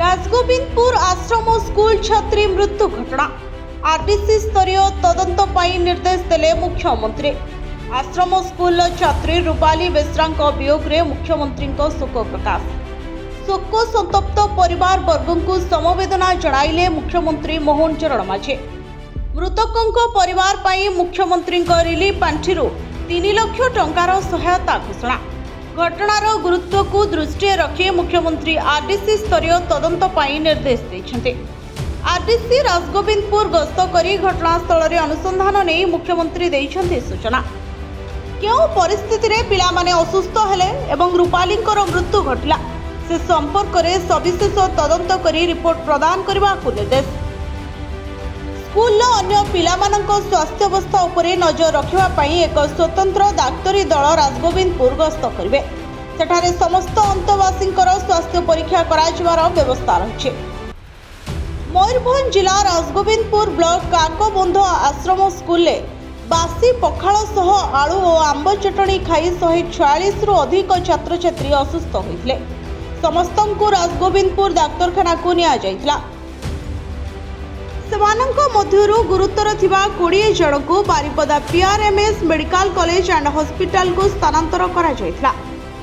राजगोविंदपुर आश्रम स्कूल छात्री मृत्यु घटना आरडीसी स्तरीय तदंत पाई निर्देश देले मुख्यमंत्री। आश्रम स्कूल छात्री रूपाली बेसरा वियोग रे मुख्यमंत्री शोक प्रकाश। शोक संतप्त परिवार वर्ग को समवेदना जणाइले मुख्यमंत्री मोहन चरण माझी। मृतकों परिवार पाई मुख्यमंत्री रिलीफ पांठि 3 लाख टंकार सहायता घोषणा। घटनार गुरुत्व को दृष्टि रखी मुख्यमंत्री आरडीसी स्तरीय तदंत पाई निर्देश देछन्ते। आरडीसी राजगोविंदपुर गस्त करी घटनास्थल रे अनुसंधान नहीं मुख्यमंत्री देछन्ते सूचना। केउ परिस्थिति रे पिला माने असुस्थ हेले एवं रूपालींकर मृत्यु घटिला से संपर्क रे सविशेष तदंत करी रिपोर्ट प्रदान करबा को निर्देश। स्कूल अन्य पिलामानंको स्वास्थ्य अवस्था उपरे नजर रखिबा पई एक स्वतंत्र डाक्तरी दल राजगोविंदपुर गस्त करिवे। सेठारे समस्त अंतवासींकर स्वास्थ्य परीक्षा कराजिबार व्यवस्था रहिछि। मयूरभंज जिला राजगोविंदपुर ब्लॉक काकबंध आश्रम स्कूल बासी पखाल सह आलू और आंब चटनी खाई 146 रु अधिक छात्र छात्री असुस्थ होइथिले। समस्तंको राजगोविंदपुर डाक्तरखाना को निया जाइथिला। सेमानंको मध्यरु गुरुतर थिबा 20 जन को Baripada PRMS medical college and hospital को स्थानांतर करा जाइथिला।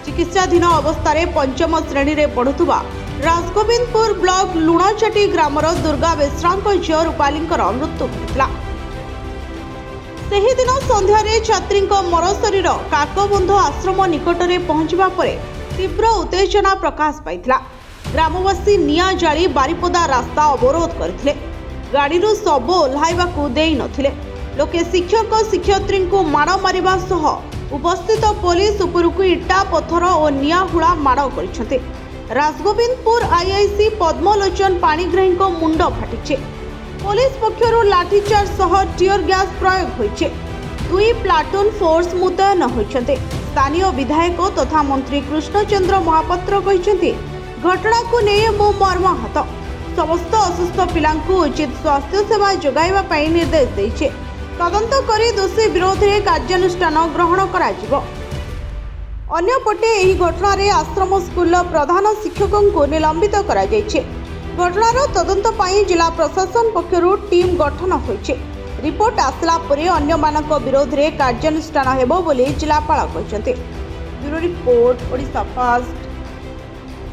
चिकित्साधीन अवस्था रे पंचम श्रेणी रे पढ़ुथुबा राजगोविंदपुर ब्लॉक लुणाचाटी ग्रामर दुर्गा बेसरांको झियो रूपालींकर मृत्यु होइथिला। सेही दिन संध्यारे छात्रींको मर शरीर काकबंध आश्रम निकट रे पहुंचबा परे तीव्र उत्तेजना प्रकाश पाइथिला। ग्रामवासी निया जाली बारिपदा रास्ता अवरोध करथिले। गाड़ी शब ओह्लाइबाकू देई नथिले। लोके शिक्षक शिक्षयित्री को माड़ मारिबा सह उपस्थित पुलिस उपरकू इटा पत्थर और निआहुड़ा माड़ करिसेंते। राजगोविंदपुर आईआईसी पद्मलोचन पाणिग्राही मुंड फाटिचे। पुलिस पक्षरु लाठीचार्ज सह टीयर गैस प्रयोग होइछे। 2 प्लाटून फोर्स मुतयन होइछन्ते। स्थानीय विधायक तथा मंत्री कृष्णचंद्र महापात्र कहिसेंते घटना को नहीं मो मर्माहत। समस्त असुस्थ पिला उचित स्वास्थ्य सेवा जोगाइबा पई निर्देश देइछे। तदंत करी दोषी विरोध में कार्यानुष्ठान ग्रहण कराजिबो। अन्यपटे एही घटना रे आश्रम स्कूल प्रधान शिक्षकों को निलंबित करा जाइछे। घटनार तदंत पई जिला प्रशासन पक्षरु टीम गठन होइछे। रिपोर्ट आसला परे अन्य मानक विरोध में कार्यानुष्ठान हेबो बोली जिलापाल कहिसेंते। Bureau report Odisha fast.